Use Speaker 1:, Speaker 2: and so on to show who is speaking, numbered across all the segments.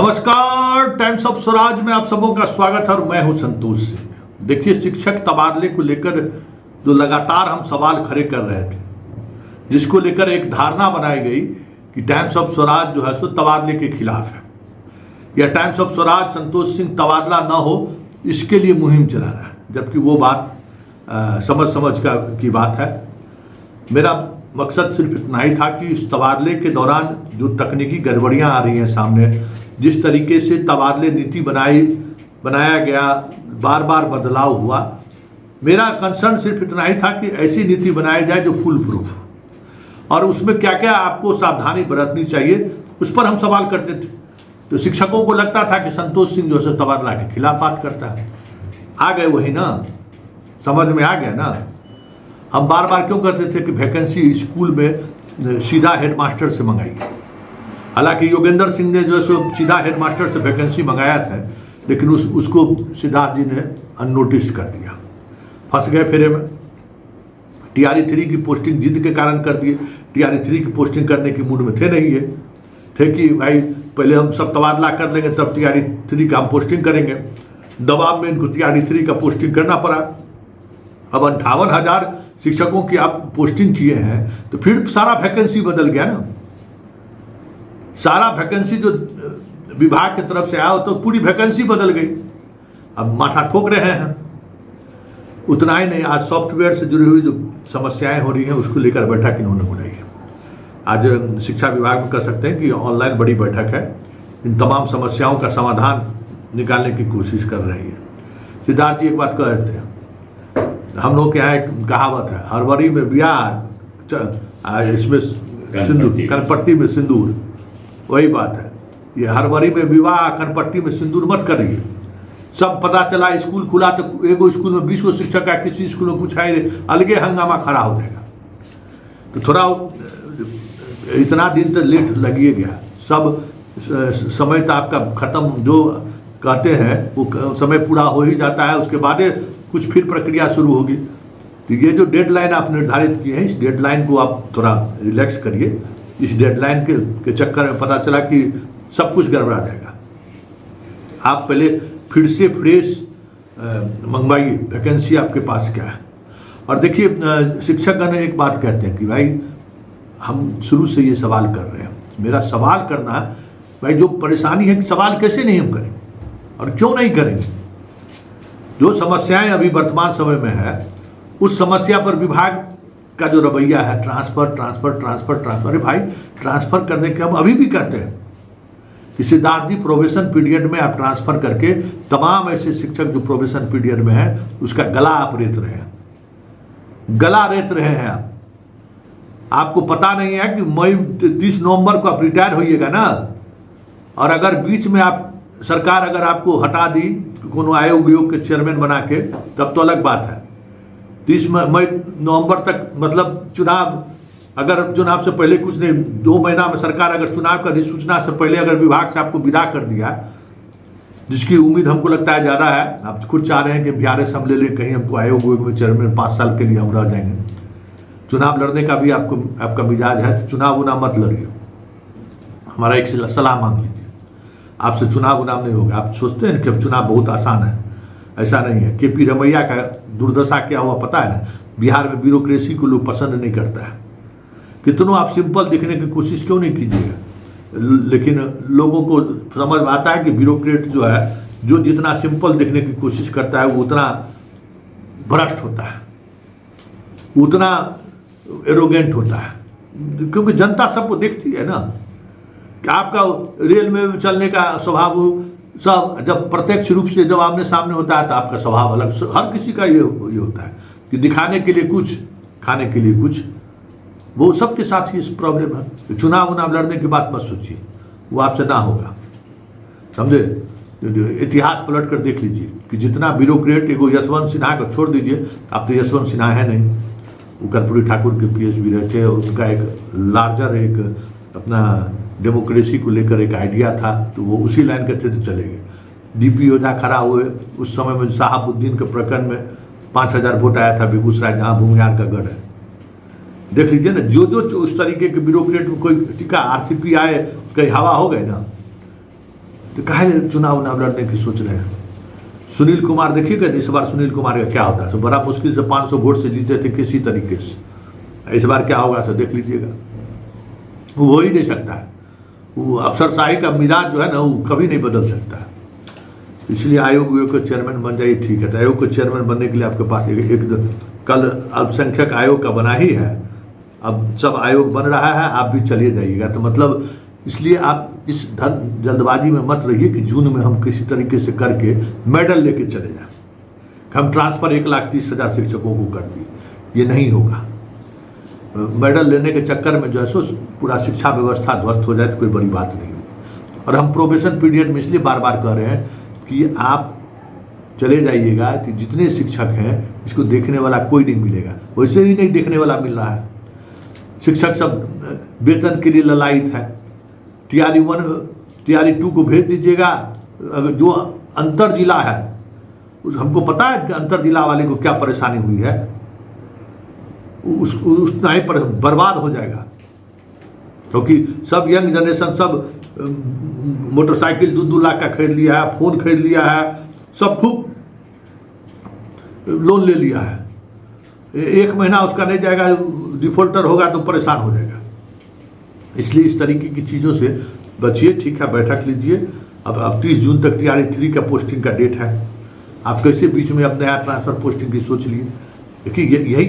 Speaker 1: नमस्कार, times of Swaraj में आप सबों का स्वागत है और मैं हूं संतोष सिंह। देखिए, शिक्षक तबादले को लेकर जो लगातार हम सवाल खड़े कर रहे थे, जिसको लेकर एक धारणा बनाई गई कि टाइम्स ऑफ स्वराज जो है सो तबादले के खिलाफ है, या टाइम्स ऑफ स्वराज संतोष सिंह तबादला न हो इसके लिए मुहिम चला रहा है, जबकि वो बात समझ की बात है। मेरा मकसद सिर्फ इतना ही था कि इस तबादले के दौरान जो तकनीकी गड़बड़ियां आ रही हैं सामने, जिस तरीके से तबादले नीति बनाया गया, बार बार बदलाव हुआ, मेरा कंसर्न सिर्फ इतना ही था कि ऐसी नीति बनाई जाए जो फुल प्रूफ हो, और उसमें क्या क्या आपको सावधानी बरतनी चाहिए उस पर हम सवाल करते थे। तो शिक्षकों को लगता था कि संतोष सिंह जो है तबादला के खिलाफ बात करता है। आ गए वही ना, समझ में आ गया ना। हम बार बार क्यों कहते थे कि वैकेंसी स्कूल में सीधा हेडमास्टर से मंगाई, हालांकि योगेंद्र सिंह ने जो है सो सीधा हेडमास्टर से वैकेंसी मंगाया था, लेकिन उसको सिद्धार्थ जी ने अननोटिस कर दिया। फंस गए फेरे में। टीआरई 3 की पोस्टिंग जिद के कारण कर दिए। टीआरई 3 की पोस्टिंग करने की मूड में थे नहीं, ये थे कि भाई पहले हम सब तबादला कर लेंगे तब टीआरई 3 का हम पोस्टिंग करेंगे। दबाव में इनको टीआरई 3 का पोस्टिंग करना पड़ा। अब 58,000 शिक्षकों की आप पोस्टिंग किए हैं तो फिर सारा वैकेंसी बदल गया ना। सारा वैकेंसी जो विभाग की तरफ से आया तो पूरी वैकेंसी बदल गई। अब माथा ठोक रहे हैं। उतना ही नहीं, आज सॉफ्टवेयर से जुड़ी हुई जो समस्याएं हो रही हैं उसको लेकर बैठक इन्होंने बुलाई है। आज शिक्षा विभाग में कह सकते हैं कि ऑनलाइन बड़ी बैठक है, इन तमाम समस्याओं का समाधान निकालने की कोशिश कर रही है। सिद्धार्थ जी एक बात कहते हैं, हम लोग के यहाँ एक कहावत है, हरवरी में ब्याह, इसमें सिंदूर, कनपट्टी में सिंदूर। वही बात है, ये हरवरी में विवाह, कनपट्टी में सिंदूर मत करिए। सब पता चला स्कूल खुला तो एगो स्कूल में 20 शिक्षक है, किसी स्कूल में कुछ है, अलगे हंगामा खड़ा हो जाएगा। तो थोड़ा इतना दिन तो लेट लगिए गया। सब समय तो आपका खत्म, जो कहते हैं वो समय पूरा हो ही जाता है, उसके बाद कुछ फिर प्रक्रिया शुरू होगी। तो ये जो डेडलाइन आप निर्धारित किए हैं, इस डेडलाइन को आप थोड़ा रिलैक्स करिए। इस डेडलाइन के चक्कर में पता चला कि सब कुछ गड़बड़ा जाएगा। आप पहले फिर से फ्रेश मंगवाइए, वैकेंसी आपके पास क्या है। और देखिए, शिक्षकगण एक बात कहते हैं कि भाई हम शुरू से ये सवाल कर रहे हैं। मेरा सवाल करना है भाई, जो परेशानी है, सवाल कैसे नहीं हम करें और क्यों नहीं करेंगे। जो समस्याएं अभी वर्तमान समय में है, उस समस्या पर विभाग का जो रवैया है, ट्रांसफर। अरे भाई, ट्रांसफर करने के हम अभी भी करते हैं कि सिद्धार्थ जी प्रोबेशन पीरियड में आप ट्रांसफर करके तमाम ऐसे शिक्षक जो प्रोबेशन पीरियड में है उसका गला आप रेत रहे हैं, गला रेत रहे हैं आप। आपको पता नहीं है कि मई 30 नवंबर को आप रिटायर होइएगा ना, और अगर बीच में आप सरकार अगर आपको हटा दी कोनो आयोग के चेयरमैन बना के, तब तो अलग बात है। 30 मई नवंबर तक मतलब चुनाव, अगर चुनाव से पहले कुछ नहीं, 2 महीना में सरकार अगर चुनाव का अधिसूचना से पहले अगर विभाग से आपको विदा कर दिया, जिसकी उम्मीद हमको लगता है ज़्यादा है। आप खुद चाह रहे हैं कि बीआरएस हम ले लें, कहीं हमको आयोग में चेयरमैन 5 साल के लिए हम रह जाएंगे। चुनाव लड़ने का भी आपका मिजाज है, चुनाव मत लड़िए। हमारा एक सलाह मांग लीजिए, आपसे चुनाव नहीं होगा। आप सोचते हैं कि अब चुनाव बहुत आसान है, ऐसा नहीं है। केपी रमैया का दुर्दशा क्या हुआ पता है ना। बिहार में ब्यूरोक्रेसी को लोग पसंद नहीं करता है। कितनों आप सिंपल दिखने की कोशिश क्यों नहीं कीजिएगा, लेकिन लोगों को समझ में आता है कि ब्यूरोक्रेट जो है, जो जितना सिंपल दिखने की कोशिश करता है वो उतना भ्रष्ट होता है, उतना एरोगेंट होता है। क्योंकि जनता सबको देखती है ना कि आपका रेल में चलने का स्वभाव सब, जब प्रत्यक्ष रूप से जब आमने सामने होता है तो आपका स्वभाव अलग। हर किसी का ये होता है कि दिखाने के लिए कुछ, खाने के लिए कुछ। वो सबके साथ ही प्रॉब्लम है। चुनाव लड़ने की बात मत सोचिए, वो आपसे ना होगा, समझे। इतिहास पलट कर देख लीजिए कि जितना ब्यूरोक्रेट, एगो यशवंत सिन्हा को छोड़ दीजिए, आप तो यशवंत सिन्हा है नहीं, वो कर्पूरी ठाकुर के पीएस भी रहे थे, और उनका एक लार्जर एक अपना डेमोक्रेसी को लेकर एक आइडिया था, तो वो उसी लाइन के थे तो चले गए। डीपी ओझा खड़ा हुए उस समय में साहबुद्दीन के प्रकरण में 5,000 वोट आया था बेगूसराय, जहाँ भूमिहार का गढ़ है। देख लीजिए ना, जो उस तरीके के ब्यूरोक्रेट कोई टीका आरसीपी आए, कहीं हवा हो गए ना। तो काहे चुनाव लड़ने की सोच रहे हैं? सुनील कुमार देखिएगा, इस बार सुनील कुमार का क्या होता है। तो बड़ा मुश्किल से 500 वोट से जीते थे किसी तरीके से। इस बार क्या होगा सर देख लीजिएगा। वो हो ही नहीं सकता है। वो अफसरशाही का मिजाज जो है ना वो कभी नहीं बदल सकता है। इसलिए आयोग का चेयरमैन बन जाइए, ठीक है। तो आयोग का चेयरमैन बनने के लिए आपके पास कल अल्पसंख्यक आयोग का बना ही है, अब सब आयोग बन रहा है, आप भी चलिए जाइएगा। तो मतलब इसलिए आप इस जल्दबाजी में मत रहिए कि जून में हम किसी तरीके से करके मेडल लेके चले जाएं। हम ट्रांसफर 1,30,000 शिक्षकों को कर दिए, ये नहीं होगा। मेडल लेने के चक्कर में जो है सो पूरा शिक्षा व्यवस्था ध्वस्त हो जाए तो कोई बड़ी बात नहीं होगी। और हम प्रोबेशन पीरियड में इसलिए बार बार कह रहे हैं कि आप चले जाइएगा कि जितने शिक्षक हैं इसको देखने वाला कोई नहीं मिलेगा। वैसे ही नहीं देखने वाला मिल रहा है। शिक्षक सब वेतन के लिए ललायित है। TRE 1 TRE 2 को भेज दीजिएगा। अगर जो अंतर जिला है हमको पता है कि अंतर जिला वाले को क्या परेशानी हुई है, उतना ही बर्बाद हो जाएगा। क्योंकि सब यंग जनरेशन सब मोटरसाइकिल 2-2 लाख का खरीद लिया है, फोन खरीद लिया है, सब खूब लोन ले लिया है। एक महीना उसका नहीं जाएगा, डिफॉल्टर होगा तो परेशान हो जाएगा। इसलिए इस तरीके की चीज़ों से बचिए, ठीक है। बैठक लीजिए। अब 30 जून तक TRE 3 का पोस्टिंग का डेट है। आप कैसे बीच में अपने यहाँ ट्रांसफर पोस्टिंग की सोच लिए? देखिए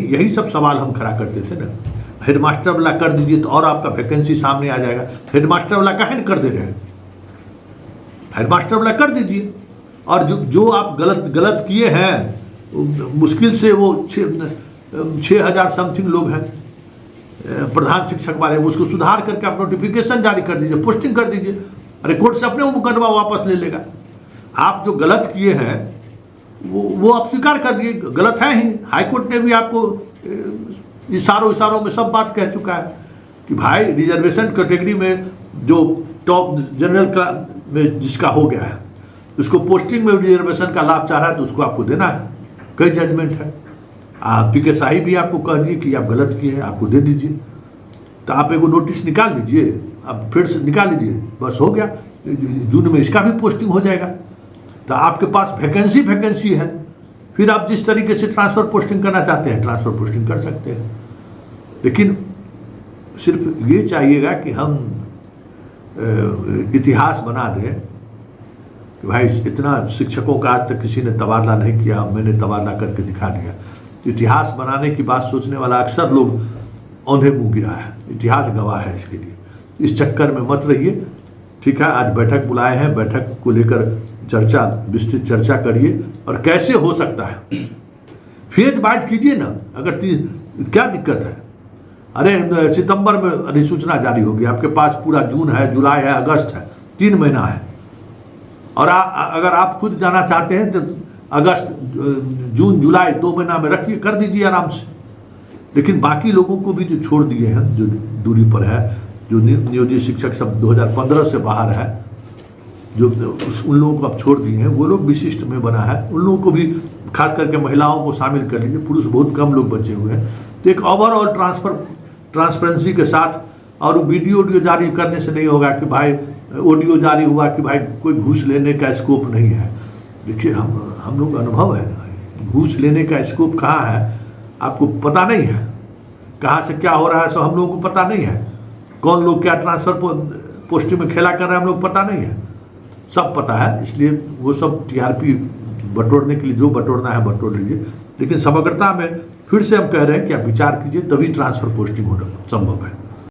Speaker 1: यही सब सवाल हम खड़ा करते थे ना। हेडमास्टर वाला कर दीजिए तो और आपका वैकेंसी सामने आ जाएगा। हेडमास्टर वाला काहे नहीं कर दे रहे हैं? हेडमास्टर वाला कर दीजिए। और जो आप गलत किए हैं, मुश्किल से वो 6,000 समथिंग लोग हैं प्रधान शिक्षक वाले, उसको सुधार करके आप नोटिफिकेशन जारी कर दीजिए, पोस्टिंग कर दीजिए। अरे कोर्ट से अपने वो मुकदमा वापस ले लेगा। आप जो गलत किए हैं वो आप स्वीकार कर दिए, गलत है ही। हाईकोर्ट ने भी आपको इशारों में सब बात कह चुका है कि भाई रिजर्वेशन कैटेगरी में जो टॉप जनरल का में जिसका हो गया है उसको पोस्टिंग में रिजर्वेशन का लाभ चाह रहा है तो उसको आपको देना है। कई जजमेंट है। PK शाही भी आपको कह दिए कि आप गलत किए हैं, आपको दे दीजिए। तो आप एगो नोटिस निकाल दीजिए, अब फिर से निकाल लीजिए, बस हो गया। जून में इसका भी पोस्टिंग हो जाएगा। तो आपके पास वैकेंसी है। फिर आप जिस तरीके से ट्रांसफ़र पोस्टिंग करना चाहते हैं ट्रांसफ़र पोस्टिंग कर सकते हैं। लेकिन सिर्फ ये चाहिएगा कि हम इतिहास बना दें कि भाई इतना शिक्षकों का आज तक किसी ने तबादला नहीं किया, मैंने तबादला करके दिखा दिया। इतिहास बनाने की बात सोचने वाला अक्सर लोग औंधे मुँह गिरा है। इतिहास गवाह है इसके लिए। इस चक्कर में मत रहिए, ठीक है। आज बैठक बुलाए हैं, बैठक को लेकर विस्तृत चर्चा करिए और कैसे हो सकता है फेज वाइज कीजिए ना। अगर क्या दिक्कत है? अरे सितंबर में अधिसूचना जारी होगी, आपके पास पूरा जून है, जुलाई है, अगस्त है, 3 महीना है। और अगर आप खुद जाना चाहते हैं तो अगस्त, जून, जुलाई 2 महीना में रखिए, कर दीजिए आराम से। लेकिन बाकी लोगों को भी जो छोड़ दिए हैं, जो दूरी पर है, जो नियोजित शिक्षक सब 2015 से बाहर है, जो उन लोगों को आप छोड़ दिए हैं, वो लोग विशिष्ट में बना है, उन लोगों को भी खास करके महिलाओं को शामिल कर लीजिए। पुरुष बहुत कम लोग बचे हुए हैं। तो एक ओवरऑल ट्रांसपेरेंसी के साथ, और वीडियो जारी करने से नहीं होगा कि भाई ऑडियो जारी हुआ कि भाई कोई घूस लेने का स्कोप नहीं है। देखिए हम लोग अनुभव है ना, घूस लेने का स्कोप कहाँ है आपको पता नहीं है, कहाँ से क्या हो रहा है सो हम लोगों को पता नहीं है, कौन लोग क्या ट्रांसफर पोस्टिंग में खेला कर रहे हैं हम लोग पता नहीं है, सब पता है। इसलिए वो सब TRP बटोरने के लिए जो बटोरना है बटोर लीजिए। लेकिन समग्रता में फिर से हम कह रहे हैं कि आप विचार कीजिए, तभी ट्रांसफर पोस्टिंग होना संभव है।